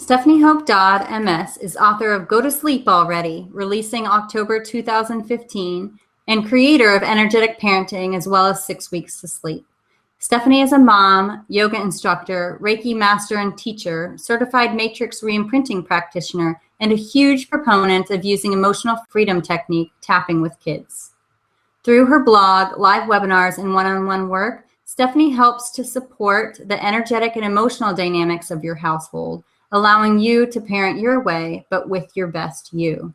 Stephanie Hope Dodd, MS, is author of Go to Sleep Already, releasing October 2015, and creator of Energetic Parenting as well as 6 Weeks to Sleep. Stephanie is a mom, yoga instructor, Reiki master and teacher, certified matrix reimprinting practitioner, and a huge proponent of using emotional freedom technique, tapping with kids. Through her blog, live webinars, and one-on-one work, Stephanie helps to support the energetic and emotional dynamics of your household, allowing you to parent your way, but with your best you.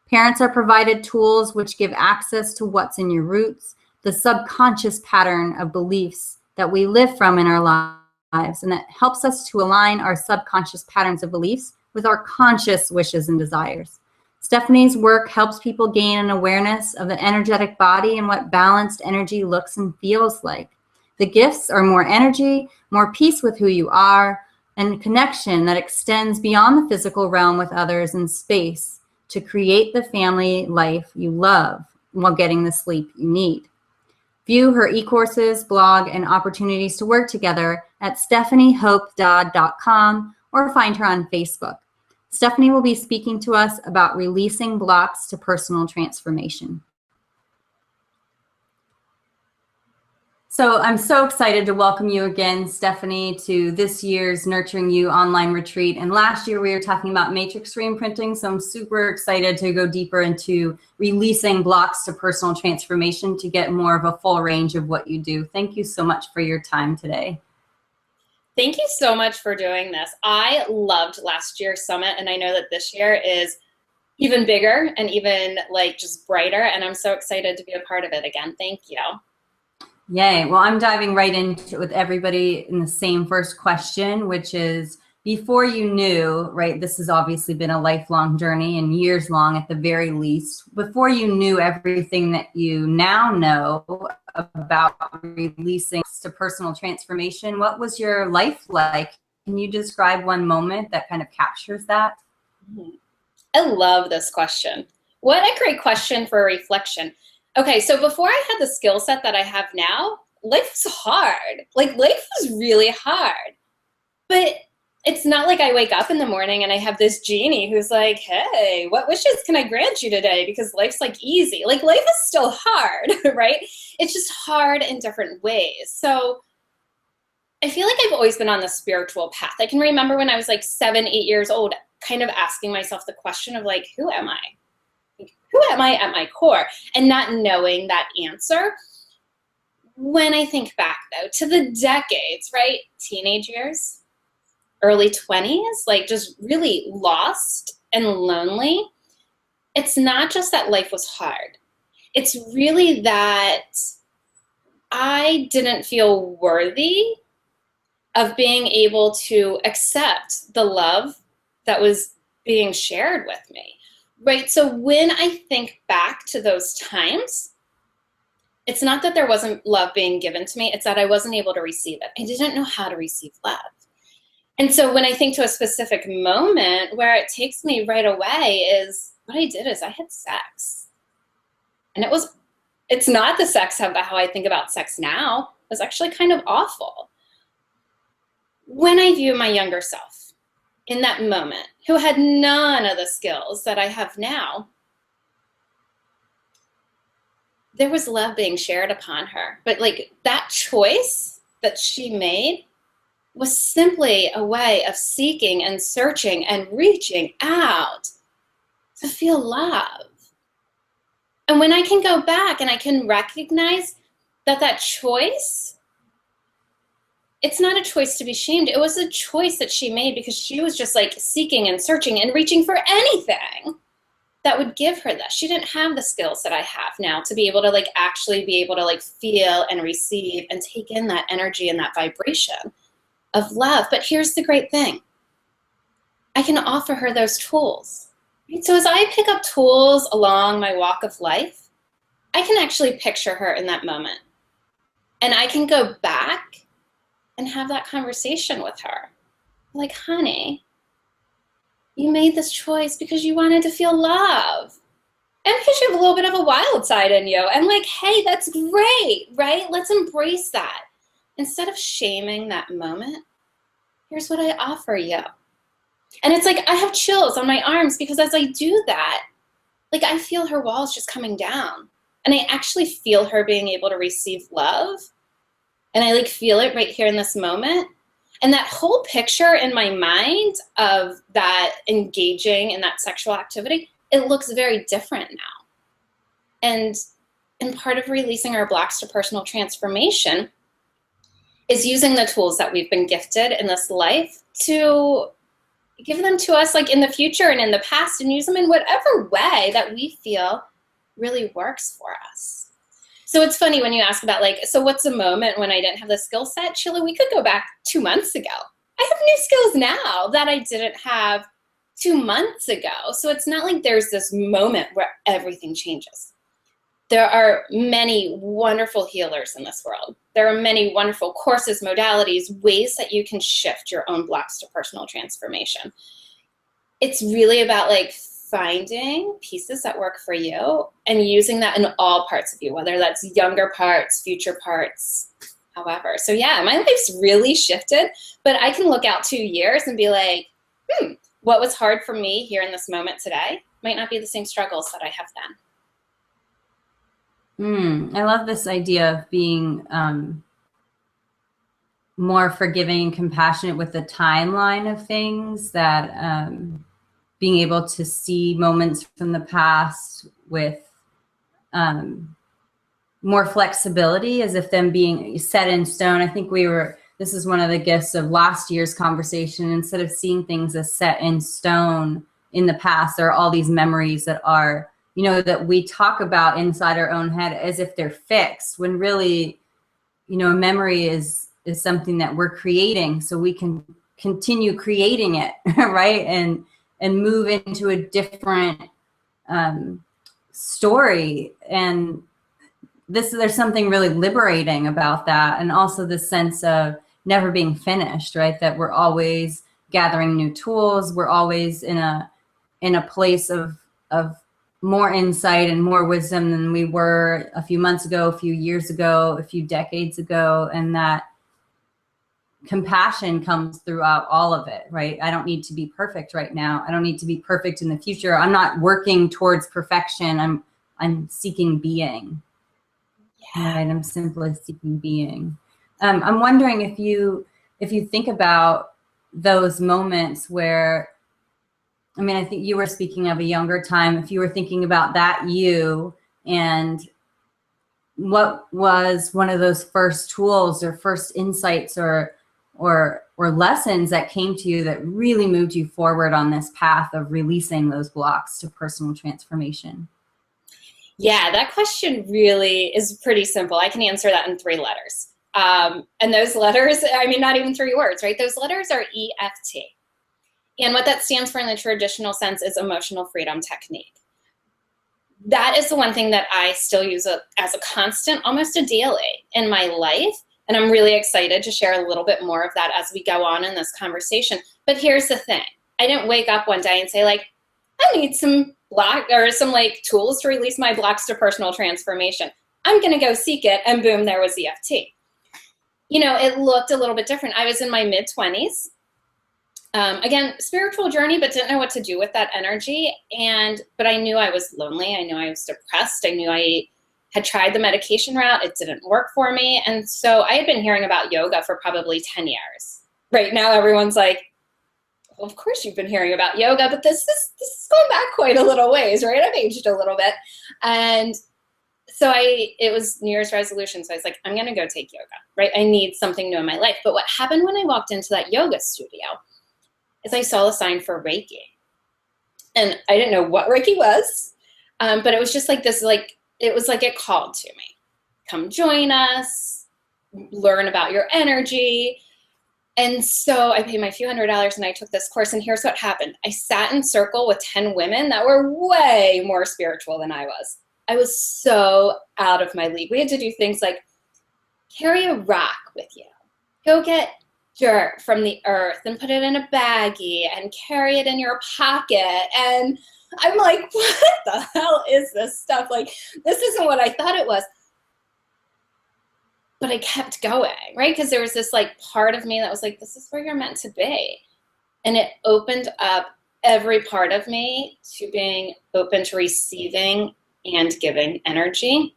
Parents are provided tools which give access to what's in your roots, the subconscious pattern of beliefs that we live from in our lives, and that helps us to align our subconscious patterns of beliefs with our conscious wishes and desires. Stephanie's work helps people gain an awareness of the energetic body and what balanced energy looks and feels like. The gifts are more energy, more peace with who you are, and connection that extends beyond the physical realm with others in space to create the family life you love while getting the sleep you need. View her e-courses, blog, and opportunities to work together at stephaniehopedodd.com or find her on Facebook. Stephanie will be speaking to us about releasing blocks to personal transformation. So I'm so excited to welcome you again, Stephanie, to this year's Nurturing You online retreat. And last year we were talking about matrix reimprinting, so I'm super excited to go deeper into releasing blocks to personal transformation to get more of a full range of what you do. Thank you so much for your time today. Thank you so much for doing this. I loved last year's summit, and I know that this year is even bigger and even just brighter, and I'm so excited to be a part of it again. Thank you. Yay. Well, I'm diving right into it with everybody in the same first question, which is, before you knew, right, this has obviously been a lifelong journey and years long at the very least, before you knew everything that you now know about releasing to personal transformation, what was your life like? Can you describe one moment that kind of captures that? I love this question. What a great question for a reflection. Okay, so before I had the skill set that I have now, life was hard. Life was really hard. But it's not like I wake up in the morning and I have this genie who's like, hey, what wishes can I grant you today? Because life's easy. Life is still hard, right? It's just hard in different ways. So I feel like I've always been on the spiritual path. I can remember when I was 7, 8 years old, kind of asking myself the question of who am I? Who am I at my core? And not knowing that answer. When I think back, though, to the decades, right? Teenage years, early 20s, just really lost and lonely. It's not just that life was hard. It's really that I didn't feel worthy of being able to accept the love that was being shared with me. Right, so when I think back to those times, it's not that there wasn't love being given to me, it's that I wasn't able to receive it. I didn't know how to receive love. And so when I think to a specific moment where it takes me right away is, what I did is I had sex. And it's not the sex of how I think about sex now. It was actually kind of awful. When I view my younger self, in that moment, who had none of the skills that I have now, there was love being shared upon her. But that choice that she made was simply a way of seeking and searching and reaching out to feel love. And when I can go back and I can recognize that choice, it's not a choice to be shamed. It was a choice that she made because she was just seeking and searching and reaching for anything that would give her that. She didn't have the skills that I have now to be able to actually be able to feel and receive and take in that energy and that vibration of love. But here's the great thing. I can offer her those tools. Right? So as I pick up tools along my walk of life, I can actually picture her in that moment. And I can go back and have that conversation with her. Honey, you made this choice because you wanted to feel love. And because you have a little bit of a wild side in you. And hey, that's great, right? Let's embrace that. Instead of shaming that moment, here's what I offer you. And it's like I have chills on my arms because as I do that, like I feel her walls just coming down. And I actually feel her being able to receive love. And I like feel it right here in this moment. And that whole picture in my mind of that engaging in that sexual activity, it looks very different now. And part of releasing our blocks to personal transformation is using the tools that we've been gifted in this life to give them to us like in the future and in the past, and use them in whatever way that we feel really works for us. So it's funny when you ask about like, so what's a moment when I didn't have the skill set? Sheila, we could go back 2 months ago. I have new skills now that I didn't have 2 months ago. So it's not like there's this moment where everything changes. There are many wonderful healers in this world. There are many wonderful courses, modalities, ways that you can shift your own blocks to personal transformation. It's really about like finding pieces that work for you and using that in all parts of you, whether that's younger parts, future parts, however. So yeah, my life's really shifted, but I can look out 2 years and be like, what was hard for me here in this moment today might not be the same struggles that I have then. I love this idea of being more forgiving and compassionate with the timeline of things, that being able to see moments from the past with more flexibility, as if them being set in stone. I think this is one of the gifts of last year's conversation. Instead of seeing things as set in stone in the past, there are all these memories that are, that we talk about inside our own head as if they're fixed, when really, a memory is something that we're creating so we can continue creating it, right? And move into a different story. And there's something really liberating about that. And also the sense of never being finished, right? That we're always gathering new tools. We're always in a place of more insight and more wisdom than we were a few months ago, a few years ago, a few decades ago. And that compassion comes throughout all of it, right? I don't need to be perfect right now. I don't need to be perfect in the future. I'm not working towards perfection. I'm seeking being. Yeah. Right? I'm simply seeking being. I'm wondering if you think about those moments where, I think you were speaking of a younger time. If you were thinking about that and what was one of those first tools or first insights or lessons that came to you that really moved you forward on this path of releasing those blocks to personal transformation? Yeah, that question really is pretty simple. I can answer that in 3 letters. And those letters, not even 3 words, right? Those letters are EFT. And what that stands for in the traditional sense is emotional freedom technique. That is the one thing that I still use as a constant, almost a daily in my life. And I'm really excited to share a little bit more of that as we go on in this conversation. But here's the thing. I didn't wake up one day and say like, I need some tools to release my blocks to personal transformation. I'm going to go seek it. And boom, there was EFT. It looked a little bit different. I was in my mid-20s. Again, spiritual journey, but didn't know what to do with that energy. But I knew I was lonely. I knew I was depressed. I knew I had tried the medication route. It didn't work for me. And so I had been hearing about yoga for probably 10 years. Right now, everyone's like, well, of course you've been hearing about yoga, but this is going back quite a little ways, right? I've aged a little bit. And so it was New Year's resolution. So I was like, I'm going to go take yoga, right? I need something new in my life. But what happened when I walked into that yoga studio is I saw a sign for Reiki. And I didn't know what Reiki was, but it was just like this, it was like it called to me. Come join us, learn about your energy. And so I paid my few $100s and I took this course, and here's what happened. I sat in circle with 10 women that were way more spiritual than I was. I was so out of my league. We had to do things like carry a rock with you, go get dirt from the earth and put it in a baggie and carry it in your pocket. And I'm like, what the hell is this stuff? Like, this isn't what I thought it was. But I kept going, right? Because there was this part of me that was like, this is where you're meant to be. And it opened up every part of me to being open to receiving and giving energy.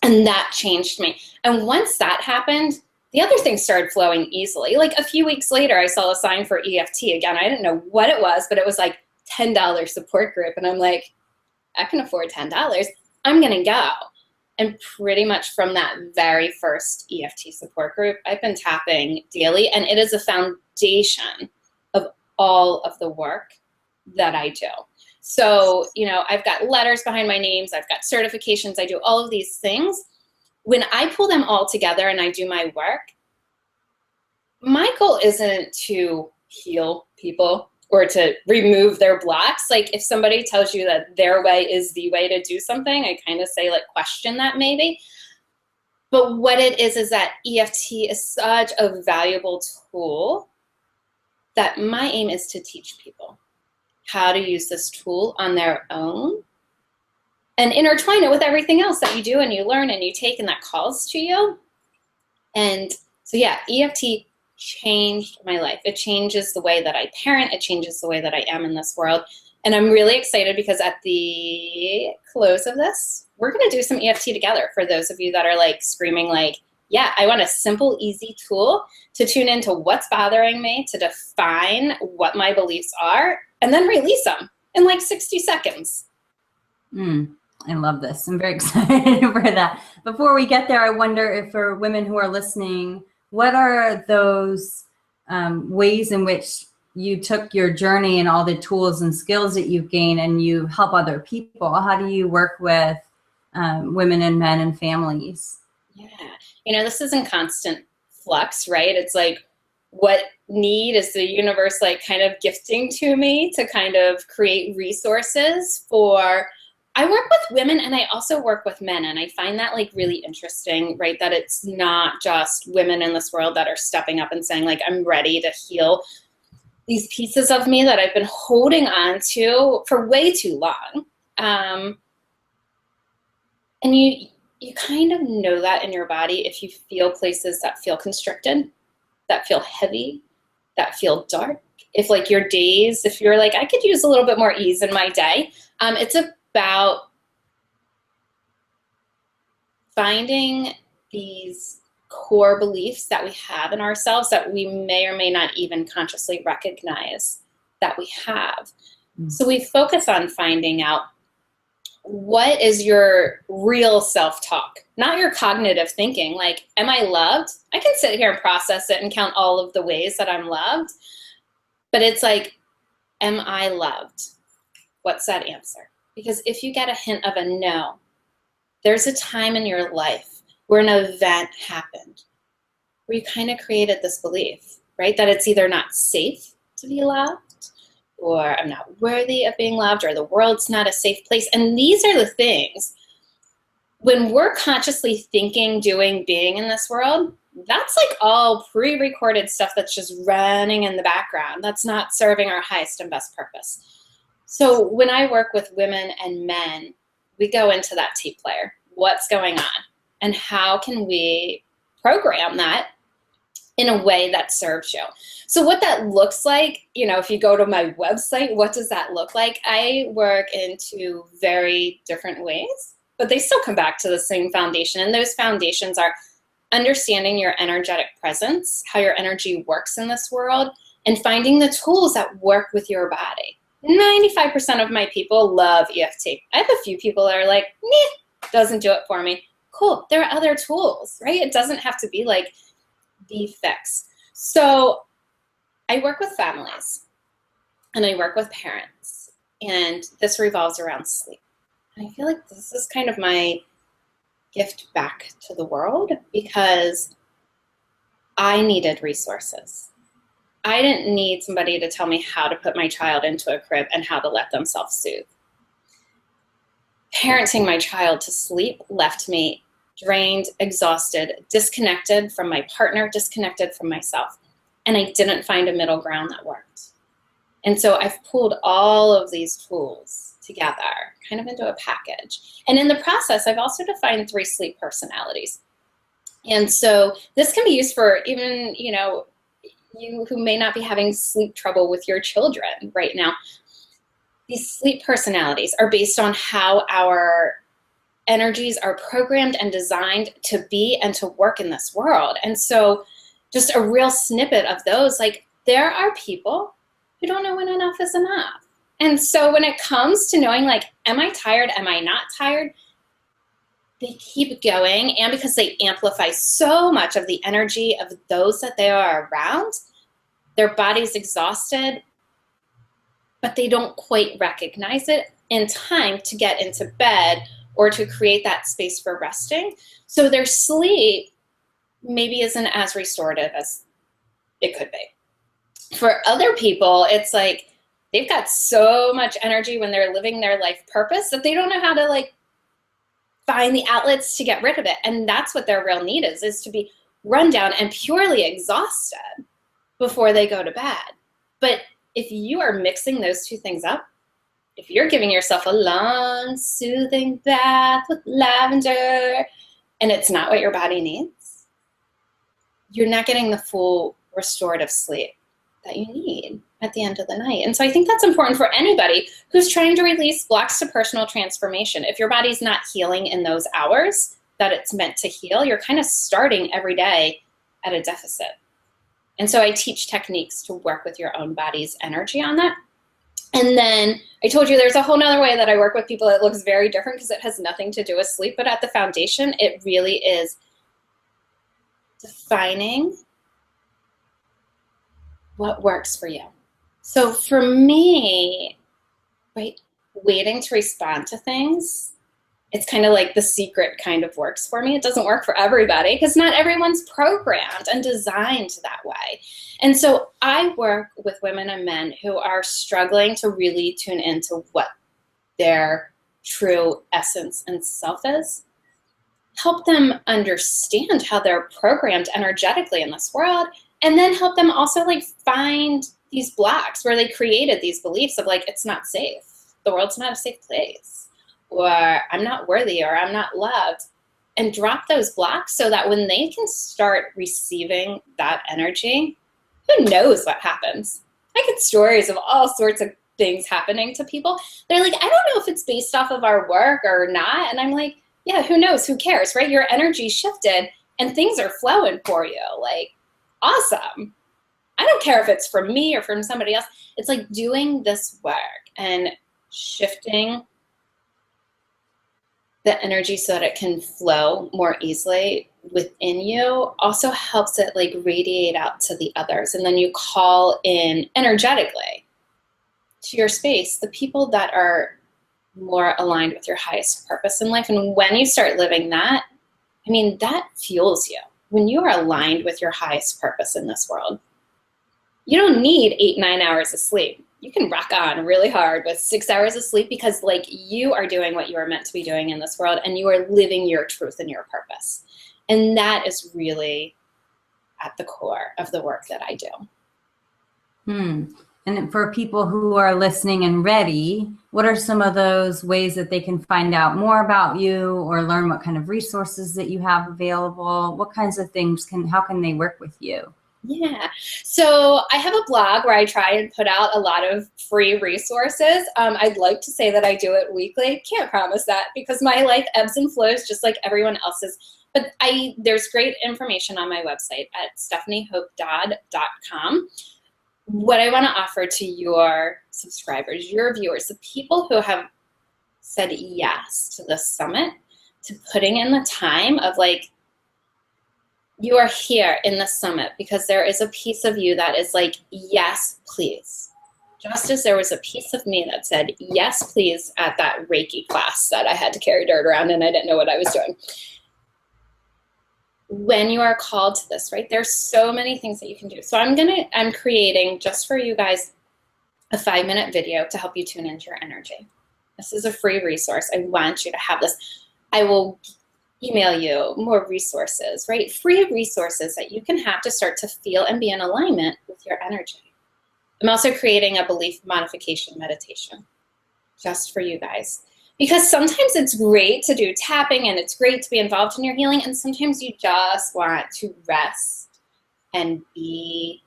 And that changed me. And once that happened, the other things started flowing easily. Like a few weeks later, I saw a sign for EFT again. I didn't know what it was, but it was like $10 support group. And I'm like, I can afford $10. I'm going to go. And pretty much from that very first EFT support group, I've been tapping daily. And it is a foundation of all of the work that I do. So, you know, I've got letters behind my names. I've got certifications. I do all of these things. When I pull them all together and I do my work, my goal isn't to heal people or to remove their blocks. Like if somebody tells you that their way is the way to do something, I kind of say like question that maybe. But what it is that EFT is such a valuable tool that my aim is to teach people how to use this tool on their own and intertwine it with everything else that you do and you learn and you take and that calls to you. And so yeah, EFT changed my life. It changes the way that I parent. It changes the way that I am in this world. And I'm really excited because at the close of this, we're going to do some EFT together for those of you that are like screaming like, yeah, I want a simple, easy tool to tune into what's bothering me, to define what my beliefs are, and then release them in like 60 seconds. I love this. I'm very excited for that. Before we get there, I wonder if for women who are listening, what are those ways in which you took your journey and all the tools and skills that you've gained and you help other people? How do you work with women and men and families? Yeah. You know, this is in constant flux, right? It's like, what need is the universe like kind of gifting to me to kind of create resources for, I work with women and I also work with men. And I find that like really interesting, right? That it's not just women in this world that are stepping up and saying like, I'm ready to heal these pieces of me that I've been holding on to for way too long. And you kind of know that in your body if you feel places that feel constricted, that feel heavy, that feel dark. If like your days, if you're like, I could use a little bit more ease in my day. It's about finding these core beliefs that we have in ourselves that we may or may not even consciously recognize that we have. So we focus on finding out what is your real self-talk, not your cognitive thinking. Like, am I loved? I can sit here and process it and count all of the ways that I'm loved. But it's like, am I loved? What's that answer? Because if you get a hint of a no, there's a time in your life where an event happened where you kind of created this belief, right? That it's either not safe to be loved, or I'm not worthy of being loved, or the world's not a safe place. And these are the things, when we're consciously thinking, doing, being in this world, that's like all pre-recorded stuff that's just running in the background. That's not serving our highest and best purpose. So when I work with women and men, we go into that tape player. What's going on? And how can we program that in a way that serves you? So what that looks like, you know, if you go to my website, what does that look like? I work in two very different ways, but they still come back to the same foundation. And those foundations are understanding your energetic presence, how your energy works in this world, and finding the tools that work with your body. 95% of my people love EFT. I have a few people that are like, meh, doesn't do it for me. Cool, there are other tools, right? It doesn't have to be like the fix. So I work with families and I work with parents, and this revolves around sleep. And I feel like this is kind of my gift back to the world because I needed resources. I didn't need somebody to tell me how to put my child into a crib and how to let them self-soothe. Parenting my child to sleep left me drained, exhausted, disconnected from my partner, disconnected from myself. And I didn't find a middle ground that worked. And so I've pulled all of these tools together, kind of into a package. And in the process, I've also defined 3 sleep personalities. And so this can be used for even, you know, you who may not be having sleep trouble with your children right now. These sleep personalities are based on how our energies are programmed and designed to be and to work in this world. And so just a real snippet of those, like there are people who don't know when enough is enough. And so when it comes to knowing like, am I tired? Am I not tired? They keep going. And because they amplify so much of the energy of those that they are around, their body's exhausted, but they don't quite recognize it in time to get into bed or to create that space for resting. So their sleep maybe isn't as restorative as it could be. For other people, it's like they've got so much energy when they're living their life purpose that they don't know how to like find the outlets to get rid of it. And that's what their real need is to be run down and purely exhausted before they go to bed. But if you are mixing those two things up, if you're giving yourself a long, soothing bath with lavender, and it's not what your body needs, you're not getting the full restorative sleep that you need at the end of the night. And so I think that's important for anybody who's trying to release blocks to personal transformation. If your body's not healing in those hours that it's meant to heal, you're kind of starting every day at a deficit. And so I teach techniques to work with your own body's energy on that. And then I told you there's a whole nother way that I work with people that looks very different because it has nothing to do with sleep, but at the foundation, it really is defining what works for you. So for me, right, waiting to respond to things, it's kind of like the secret kind of works for me. It doesn't work for everybody because not everyone's programmed and designed that way. And so I work with women and men who are struggling to really tune into what their true essence and self is. Help them understand how they're programmed energetically in this world, and then help them also like find these blocks where they created these beliefs of like, it's not safe. The world's not a safe place. Or I'm not worthy, or I'm not loved, and drop those blocks so that when they can start receiving that energy, who knows what happens? I get stories of all sorts of things happening to people. They're like, I don't know if it's based off of our work or not. And I'm like, yeah, who knows? Who cares, right? Your energy shifted and things are flowing for you. Like, awesome. I don't care if it's from me or from somebody else. It's like doing this work and shifting the energy so that it can flow more easily within you also helps it like radiate out to the others. And then you call in energetically to your space the people that are more aligned with your highest purpose in life. And when you start living that, I mean, that fuels you. When you are aligned with your highest purpose in this world, you don't need 8-9 hours of sleep. You can rock on really hard with 6 hours of sleep because like you are doing what you are meant to be doing in this world and you are living your truth and your purpose. And that is really at the core of the work that I do. And for people who are listening and ready, what are some of those ways that they can find out more about you or learn what kind of resources that you have available? What kinds of things how can they work with you? Yeah, so I have a blog where I try and put out a lot of free resources. I'd like to say that I do it weekly. Can't promise that because my life ebbs and flows just like everyone else's. But there's great information on my website at stephaniedodd.com. What I want to offer to your subscribers, your viewers, the people who have said yes to the summit, to putting in the time of like, you are here in the summit because there is a piece of you that is like, yes, please. Just as there was a piece of me that said, yes, please, at that Reiki class that I had to carry dirt around and I didn't know what I was doing. When you are called to this, right, there's so many things that you can do. So I'm creating just for you guys a 5-minute video to help you tune into your energy. This is a free resource. I want you to have this. I will email you more resources, right? Free resources that you can have to start to feel and be in alignment with your energy. I'm also creating a belief modification meditation just for you guys. Because sometimes it's great to do tapping and it's great to be involved in your healing, and sometimes you just want to rest and be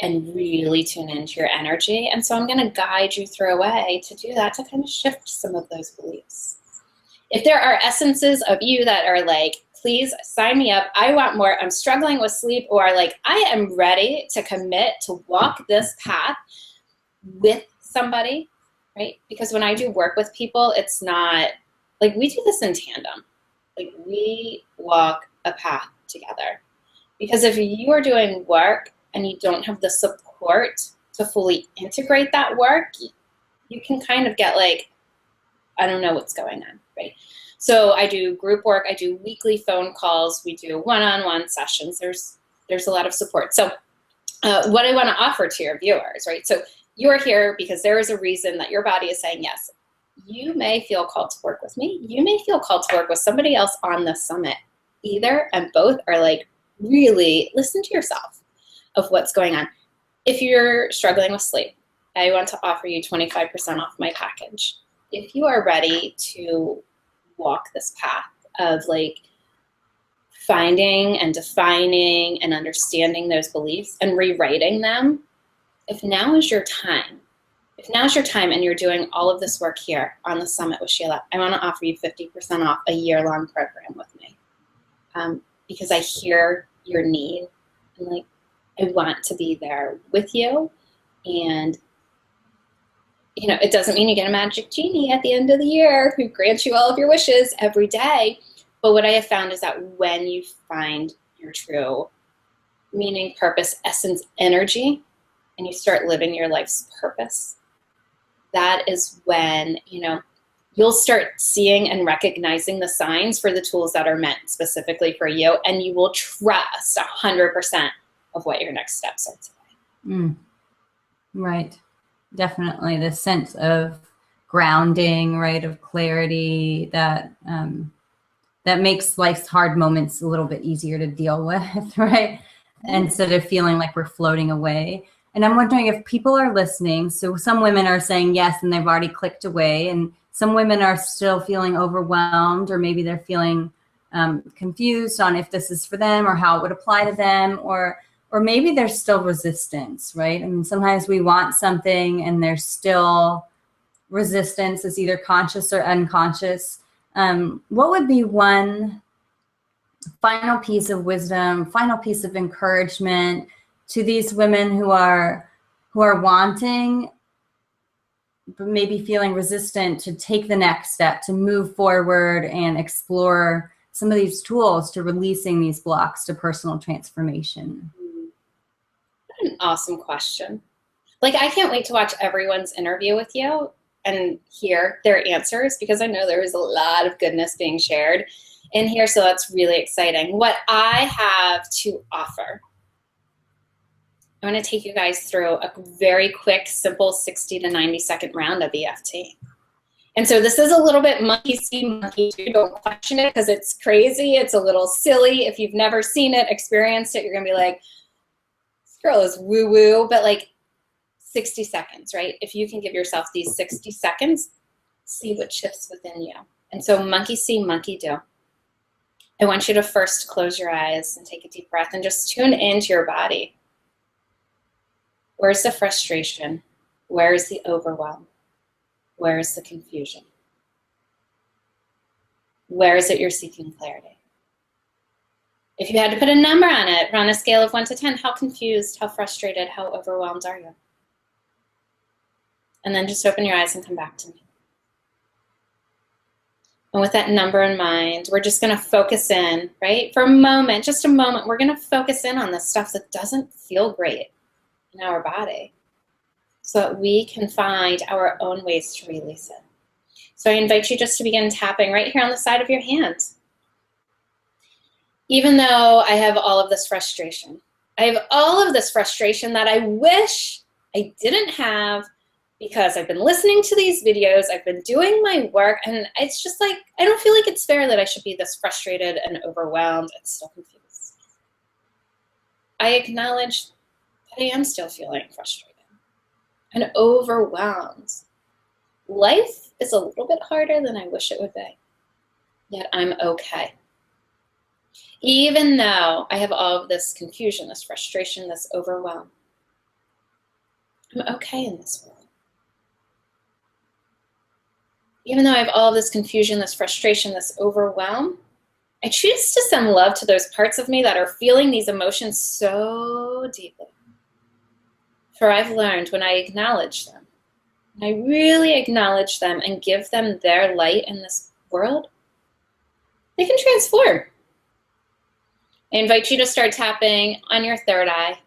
and really tune into your energy. And so I'm going to guide you through a way to do that, to kind of shift some of those beliefs. If there are essences of you that are like, please sign me up, I want more, I'm struggling with sleep, or like, I am ready to commit to walk this path with somebody, right? Because when I do work with people, it's not, like, we do this in tandem. Like, we walk a path together. Because if you are doing work and you don't have the support to fully integrate that work, you can kind of get like, I don't know what's going on, right? So I do group work, I do weekly phone calls, we do one-on-one sessions. There's a lot of support. So what I want to offer to your viewers, right? So you are here because there is a reason that your body is saying yes. You may feel called to work with me. You may feel called to work with somebody else on the summit. Either and both are like, really listen to yourself of what's going on. If you're struggling with sleep, I want to offer you 25% off my package. If you are ready to walk this path of like finding and defining and understanding those beliefs and rewriting them, if now is your time, and you're doing all of this work here on the summit with Sheila, I want to offer you 50% off a year-long program with me. Because I hear your need, and like, I want to be there with you. And you know, it doesn't mean you get a magic genie at the end of the year who grants you all of your wishes every day. But what I have found is that when you find your true meaning, purpose, essence, energy, and you start living your life's purpose, that is when, you know, you'll start seeing and recognizing the signs for the tools that are meant specifically for you, and you will trust 100% of what your next steps are today. Right. Definitely the sense of grounding, right, of clarity that that makes life's hard moments a little bit easier to deal with, right? Instead of feeling like we're floating away. And I'm wondering if people are listening. So some women are saying yes, and they've already clicked away. And some women are still feeling overwhelmed, or maybe they're feeling confused on if this is for them or how it would apply to them, or maybe there's still resistance, right? I mean, sometimes we want something and there's still resistance, is either conscious or unconscious. What would be one final piece of wisdom, final piece of encouragement to these women who are wanting, but maybe feeling resistant to take the next step, to move forward and explore some of these tools to releasing these blocks to personal transformation? What an awesome question. Like, I can't wait to watch everyone's interview with you and hear their answers, because I know there is a lot of goodness being shared in here. So that's really exciting. What I have to offer, I want to take you guys through a very quick, simple 60 to 90 second round of EFT. And so this is a little bit monkey see, monkey do. Don't question it because it's crazy. It's a little silly. If you've never seen it, experienced it, you're going to be like, this girl is woo-woo. But like 60 seconds, right? If you can give yourself these 60 seconds, see what shifts within you. And so monkey see, monkey do. I want you to first close your eyes and take a deep breath and just tune into your body. Where's the frustration? Where is the overwhelm? Where is the confusion? Where is it you're seeking clarity? If you had to put a number on it, on a scale of 1 to 10, how confused, how frustrated, how overwhelmed are you? And then just open your eyes and come back to me. And with that number in mind, we're just going to focus in, right? For a moment, just a moment, we're going to focus in on the stuff that doesn't feel great in our body, so that we can find our own ways to release it. So I invite you just to begin tapping right here on the side of your hand. Even though I have all of this frustration, I have all of this frustration that I wish I didn't have, because I've been listening to these videos, I've been doing my work, and it's just like, I don't feel like it's fair that I should be this frustrated and overwhelmed and still confused. I acknowledge that I am still feeling frustrated and overwhelmed. Life is a little bit harder than I wish it would be, yet I'm okay. Even though I have all of this confusion, this frustration, this overwhelm, I'm okay in this world. Even though I have all this confusion, this frustration, this overwhelm, I choose to send love to those parts of me that are feeling these emotions so deeply. For I've learned when I acknowledge them, when I really acknowledge them and give them their light in this world, they can transform. I invite you to start tapping on your third eye.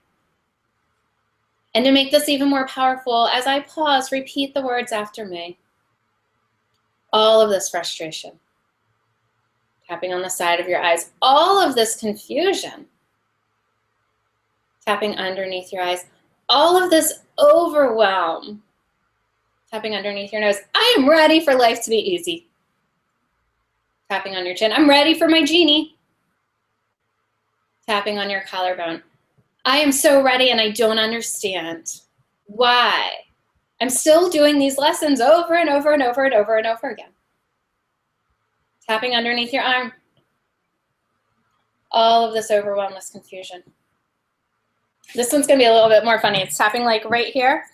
And to make this even more powerful, as I pause, repeat the words after me. All of this frustration, tapping on the side of your eyes, all of this confusion, tapping underneath your eyes, all of this overwhelm, tapping underneath your nose. I am ready for life to be easy. Tapping on your chin. I'm ready for my genie. Tapping on your collarbone. I am so ready and I don't understand why I'm still doing these lessons over and over and over and over and over again. Tapping underneath your arm. All of this overwhelm, this confusion. This one's gonna be a little bit more funny. It's tapping like right here.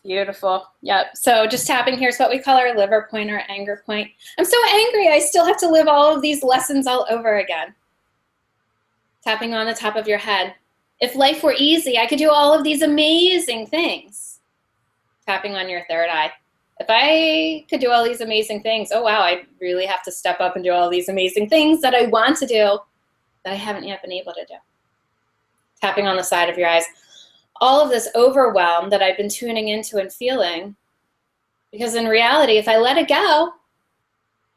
Beautiful. Yep. So just tapping here is what we call our liver point or anger point. I'm so angry. I still have to live all of these lessons all over again. Tapping on the top of your head. If life were easy, I could do all of these amazing things. Tapping on your third eye. If I could do all these amazing things, oh wow, I really have to step up and do all these amazing things that I want to do that I haven't yet been able to do. Tapping on the side of your eyes. All of this overwhelm that I've been tuning into and feeling, because in reality, if I let it go,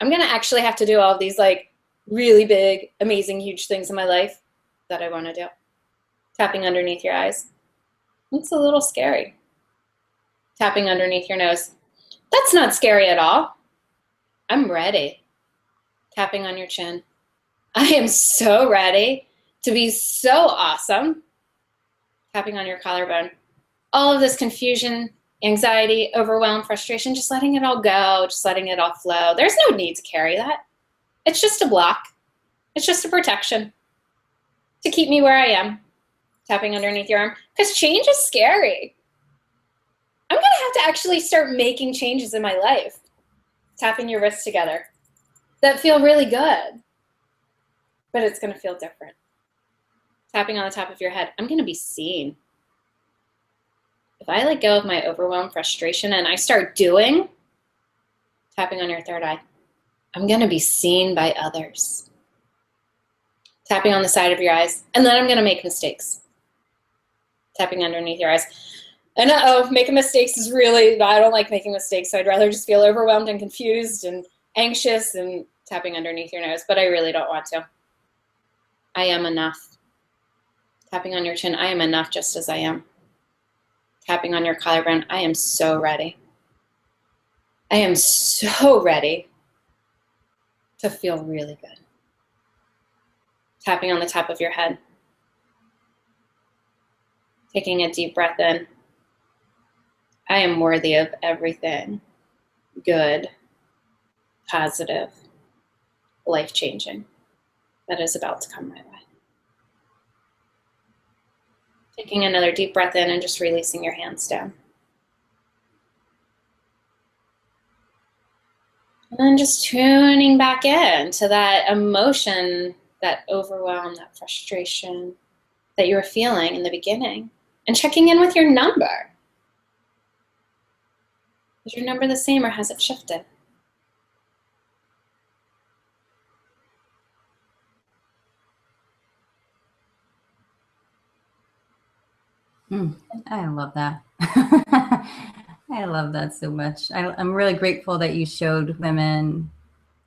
I'm gonna actually have to do all of these like really big, amazing, huge things in my life that I wanna do. Tapping underneath your eyes. It's a little scary. Tapping underneath your nose. That's not scary at all. I'm ready. Tapping on your chin. I am so ready to be so awesome. Tapping on your collarbone. All of this confusion, anxiety, overwhelm, frustration, just letting it all go, just letting it all flow. There's no need to carry that. It's just a block. It's just a protection to keep me where I am. Tapping underneath your arm. Because change is scary. I'm going to have to actually start making changes in my life. Tapping your wrists together that feel really good, but it's going to feel different. Tapping on the top of your head. I'm going to be seen. If I let go of my overwhelm, frustration, and I start doing, tapping on your third eye, I'm going to be seen by others. Tapping on the side of your eyes, and then I'm going to make mistakes. Tapping underneath your eyes. And making mistakes is really, I don't like making mistakes, so I'd rather just feel overwhelmed and confused and anxious and tapping underneath your nose, but I really don't want to. I am enough. Tapping on your chin, I am enough just as I am. Tapping on your collarbone, I am so ready. I am so ready to feel really good. Tapping on the top of your head. Taking a deep breath in. I am worthy of everything good, positive, life-changing that is about to come my way. Taking another deep breath in and just releasing your hands down. And then just tuning back in to that emotion, that overwhelm, that frustration that you were feeling in the beginning, and checking in with your number. Is your number the same or has it shifted? I love that. I love that so much. I'm really grateful that you showed women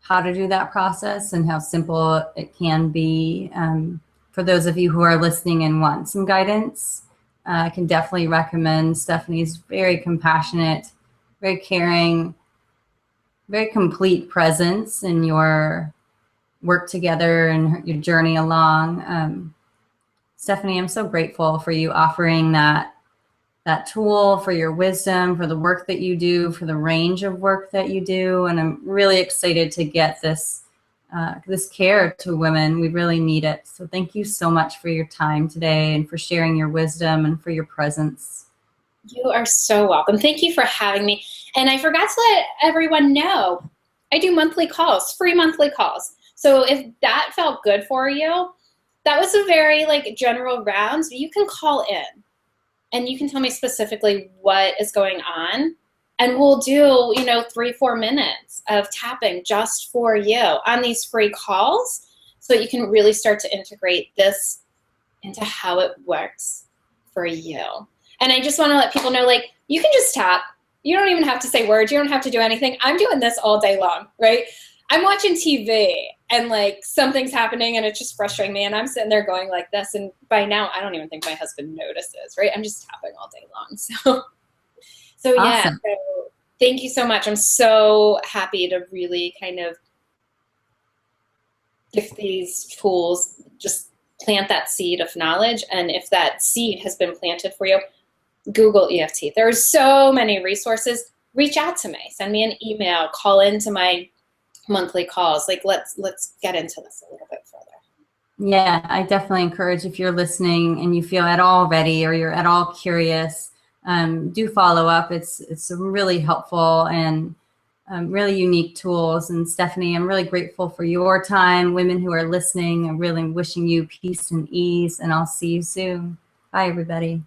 how to do that process and how simple it can be. For those of you who are listening and want some guidance, I can definitely recommend Stephanie's very compassionate, very caring, very complete presence in your work together and your journey along. Stephanie, I'm so grateful for you offering that tool, for your wisdom, for the work that you do, for the range of work that you do. And I'm really excited to get this care to women. We really need it. So thank you so much for your time today and for sharing your wisdom and for your presence. You are so welcome. Thank you for having me. And I forgot to let everyone know, I do monthly calls, free monthly calls. So if that felt good for you, that was a very like general round. So you can call in and you can tell me specifically what is going on. And we'll do, 3-4 minutes of tapping just for you on these free calls so you can really start to integrate this into how it works for you. And I just want to let people know, like, you can just tap. You don't even have to say words. You don't have to do anything. I'm doing this all day long, right? I'm watching TV and like something's happening and it's just frustrating me. And I'm sitting there going like this. And by now, I don't even think my husband notices, right? I'm just tapping all day long. So yeah, Awesome. so thank you so much. I'm so happy to really kind of give these tools, just plant that seed of knowledge. And if that seed has been planted for you, Google EFT. There are so many resources. Reach out to me. Send me an email. Call into my monthly calls. Like, let's get into this a little bit further. Yeah, I definitely encourage, if you're listening and you feel at all ready or you're at all curious, do follow up. It's some really helpful and really unique tools. And Stephanie, I'm really grateful for your time. Women who are listening, I'm really wishing you peace and ease, and I'll see you soon. Bye, everybody.